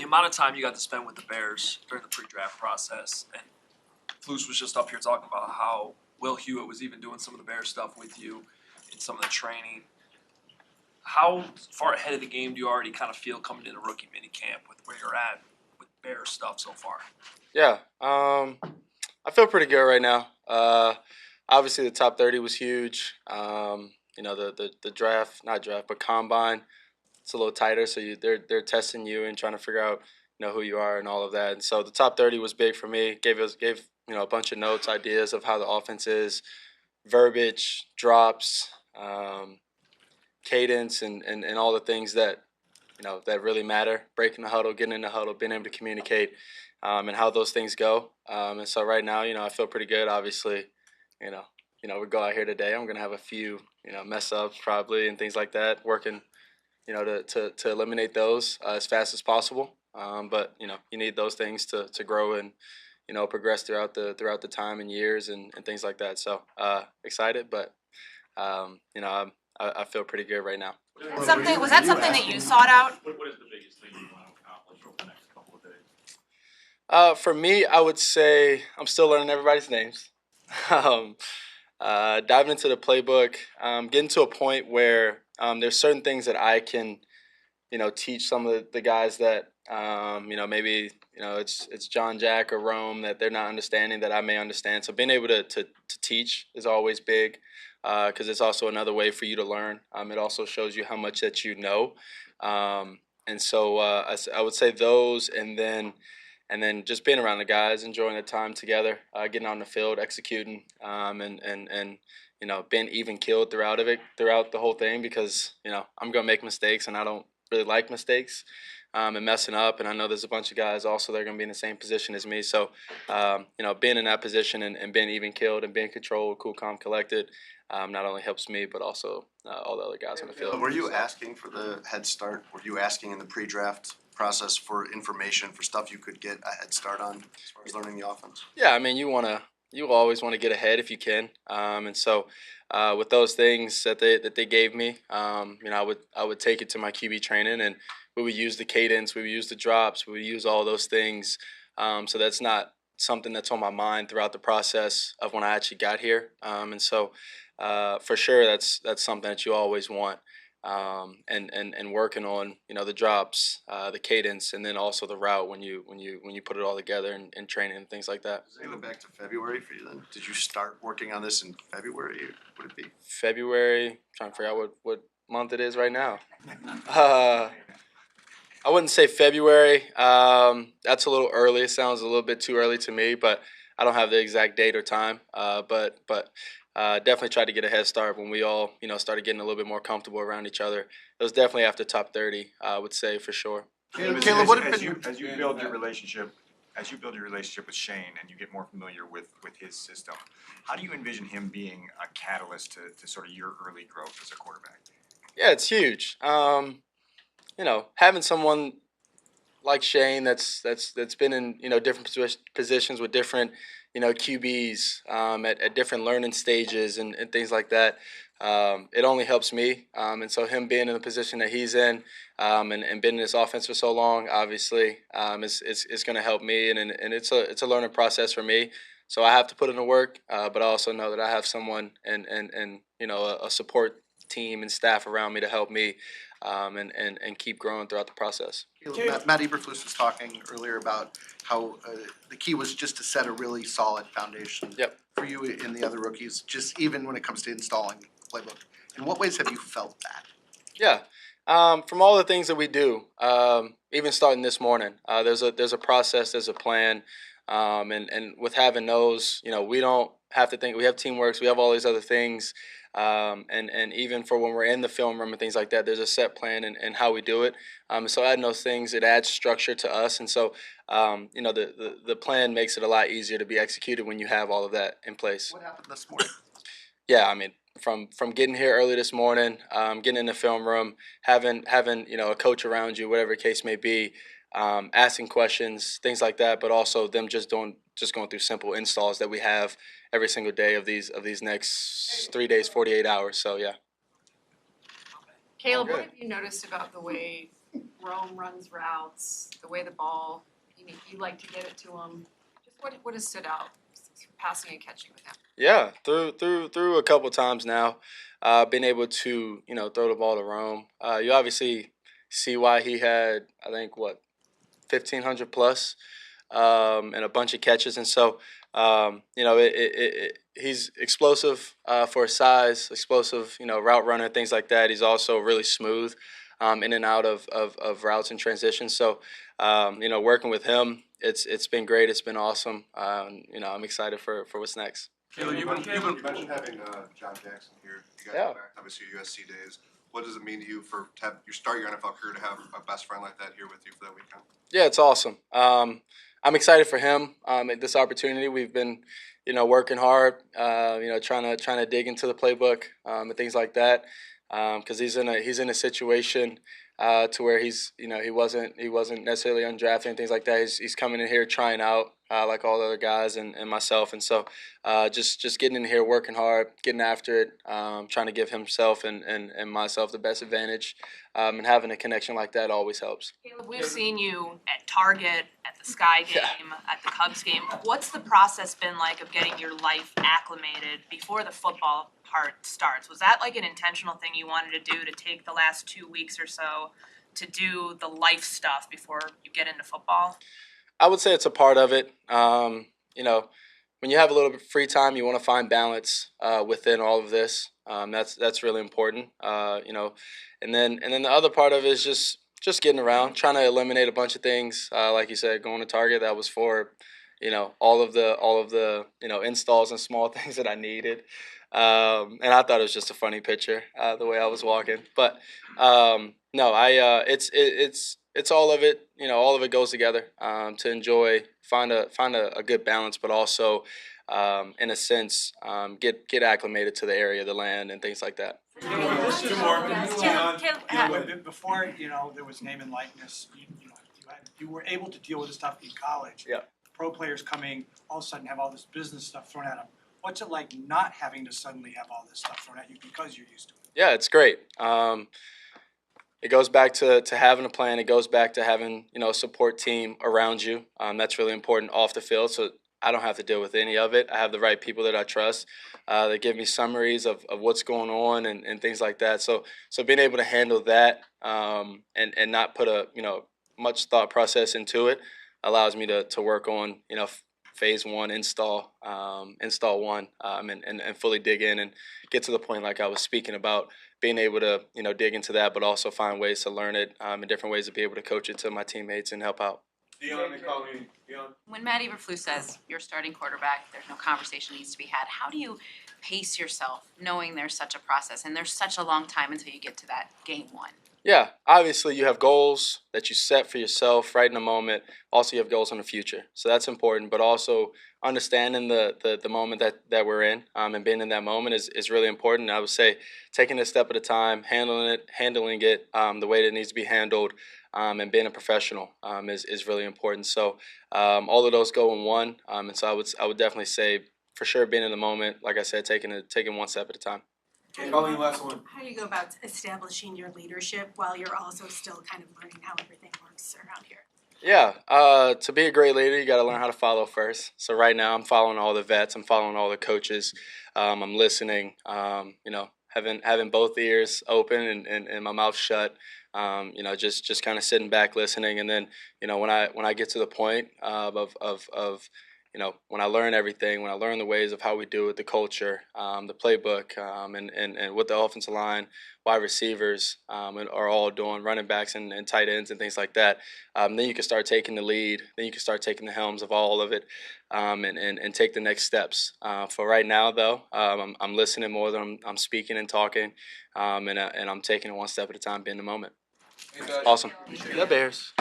amount of time you got to spend with the Bears during the pre-draft process, and Flus was just up here talking about how Will Hewitt was even doing some of the Bears stuff with you in some of the training. How far ahead of the game do you already kind of feel coming into rookie minicamp with where you're at with Bears stuff so far? Yeah, I feel pretty good right now. Obviously, the top 30 was huge. The draft, not draft, but combine, it's a little tighter, so they're testing you and trying to figure out who you are and all of that. And so the top 30 was big for me. Gave a bunch of notes, ideas of how the offense is, verbiage, drops, cadence, and all the things that that really matter. Breaking the huddle, getting in the huddle, being able to communicate, and how those things go. And so right now, I feel pretty good. Obviously, we go out here today. I'm gonna have a few mess ups probably and things like that. Working to eliminate those as fast as possible. But you need those things to grow and progress throughout the time and years and things like that. So excited, but I feel pretty good right now. Was that something that you sought out? What is the biggest thing you want to accomplish over the next couple of days? For me, I would say I'm still learning everybody's names. Diving into the playbook, getting to a point where there's certain things that I can, teach some of the guys that, maybe, it's John Jack or Rome that they're not understanding that I may understand. So being able to teach is always big because it's also another way for you to learn. It also shows you how much that you know. And so I would say those, and then just being around the guys, enjoying the time together, getting on the field, executing, and being even keeled throughout the whole thing because I'm gonna make mistakes and I don't really like mistakes and messing up. And I know there's a bunch of guys also that are gonna be in the same position as me. So being in that position and being even keeled and being controlled, cool, calm, collected, not only helps me but also all the other guys on the field. Were you asking for the head start? Were you asking in the pre-draft process for information, for stuff you could get a head start on as far as learning the offense? Yeah, I mean, you always want to get ahead if you can, and so with those things that they gave me, I would take it to my QB training, and we would use the cadence, we would use the drops, we would use all those things. So that's not something that's on my mind throughout the process of when I actually got here, and so for sure that's something that you always want. And working on the drops, the cadence, and then also the route when you put it all together in training and things like that. Does it go back to February for you then? Did you start working on this in February? Would it be February? Trying to figure out what month it is right now. I wouldn't say February. That's a little early. It sounds a little bit too early to me, but I don't have the exact date or time. But definitely tried to get a head start when we all, started getting a little bit more comfortable around each other. It was definitely after top 30, I would say for sure. Caleb, what have been as you build your relationship with Shane and you get more familiar with his system, how do you envision him being a catalyst to sort of your early growth as a quarterback? Yeah, it's huge. Having someone like Shane that's been in different positions with different QBs at different learning stages and things like that. It only helps me, and so him being in the position that he's in and been in this offense for so long, obviously, it's going to help me, and it's a learning process for me. So I have to put in the work, but I also know that I have someone and a support team and staff around me to help me and keep growing throughout the process. Matt Eberflus was talking earlier about how the key was just to set a really solid foundation for you and the other rookies, just even when it comes to installing the playbook. In what ways have you felt that? Yeah, from all the things that we do, even starting this morning, there's a process, there's a plan, and with having those, we don't have to think. We have teamworks, we have all these other things. And even for when we're in the film room and things like that, there's a set plan and how we do it. So adding those things, it adds structure to us. And so, the plan makes it a lot easier to be executed when you have all of that in place. What happened this morning? Yeah, I mean, from getting here early this morning, getting in the film room, having a coach around you, whatever the case may be, asking questions, things like that, but also them just going through simple installs that we have every single day of these next 3 days, 48 hours. So yeah. Caleb, what have you noticed about the way Rome runs routes, the way the ball, you like to get it to him. Just what has stood out, passing and catching with him? Yeah, through a couple times now, been able to throw the ball to Rome. You obviously see why he had, I think, 1,500 plus and a bunch of catches, and so he's explosive for his size, explosive route runner, things like that. He's also really smooth in and out of routes and transitions. So working with him, it's been great. It's been awesome. I'm excited for what's next. Caleb, you mentioned having John Jackson here. You guys are back, obviously USC days. What does it mean to you to have start your NFL career to have a best friend like that here with you for that weekend? Yeah, it's awesome. I'm excited for him at this opportunity. We've been, working hard, trying to dig into the playbook and things like that, because he's in a situation to where he wasn't necessarily undrafted and things like that. He's coming in here trying out like all the other guys and myself, and so just getting in here, working hard, getting after it, trying to give himself and myself the best advantage, and having a connection like that always helps. Caleb, we've seen you at Target, at the Sky game, at the Cubs game. What's the process been like of getting your life acclimated before the football part starts? Was that like an intentional thing you wanted to do, to take the last 2 weeks or so to do the life stuff before you get into football? I would say it's a part of it. When you have a little bit of free time, you want to find balance within all of this. That's really important. And then the other part of it is just getting around, trying to eliminate a bunch of things. Like you said, going to Target, that was for all of the installs and small things that I needed. And I thought it was just a funny picture the way I was walking. But no, it's all of it. All of it goes together to enjoy, find a good balance, but also in a sense get acclimated to the area, the land, and things like that. Two more. Before there was name and likeness. You were able to deal with this stuff in college. Yeah. Pro players coming all of a sudden have all this business stuff thrown at them. What's it like not having to suddenly have all this stuff thrown at you because you're used to it? Yeah, it's great. It goes back to having a plan. It goes back to having a support team around you. That's really important off the field. So I don't have to deal with any of it. I have the right people that I trust. They give me summaries of what's going on and things like that. So being able to handle that and not put much thought process into it allows me to work on phase one, install one, and fully dig in and get to the point like I was speaking about, being able to dig into that, but also find ways to learn it in different ways to be able to coach it to my teammates and help out. Dion, they call me Dion. When Matt Eberflus says you're starting quarterback, there's no conversation needs to be had, how do you pace yourself knowing there's such a process and there's such a long time until you get to that game one? Yeah, obviously you have goals that you set for yourself right in the moment. Also, you have goals in the future, so that's important. But also understanding the moment that we're in and being in that moment is really important. I would say taking it a step at a time, handling it the way that it needs to be handled, and being a professional is really important. So all of those go in one, and so I would definitely say for sure being in the moment, like I said, taking one step at a time. Colleen, last one. How do you go about establishing your leadership while you're also still kind of learning how everything works around here? Yeah, to be a great leader, you got to learn how to follow first. So right now, I'm following all the vets, I'm following all the coaches, I'm listening. Having both ears open and my mouth shut. Just kind of sitting back, listening, and then when I get to the point of when I learn everything, when I learn the ways of how we do it, the culture, the playbook, and what the offensive line, wide receivers are all doing, running backs and tight ends and things like that, then you can start taking the lead. Then you can start taking the helms of all of it and take the next steps. For right now, though, I'm listening more than I'm speaking and talking, and I'm taking it one step at a time, being the moment. Awesome. Yeah, Bears.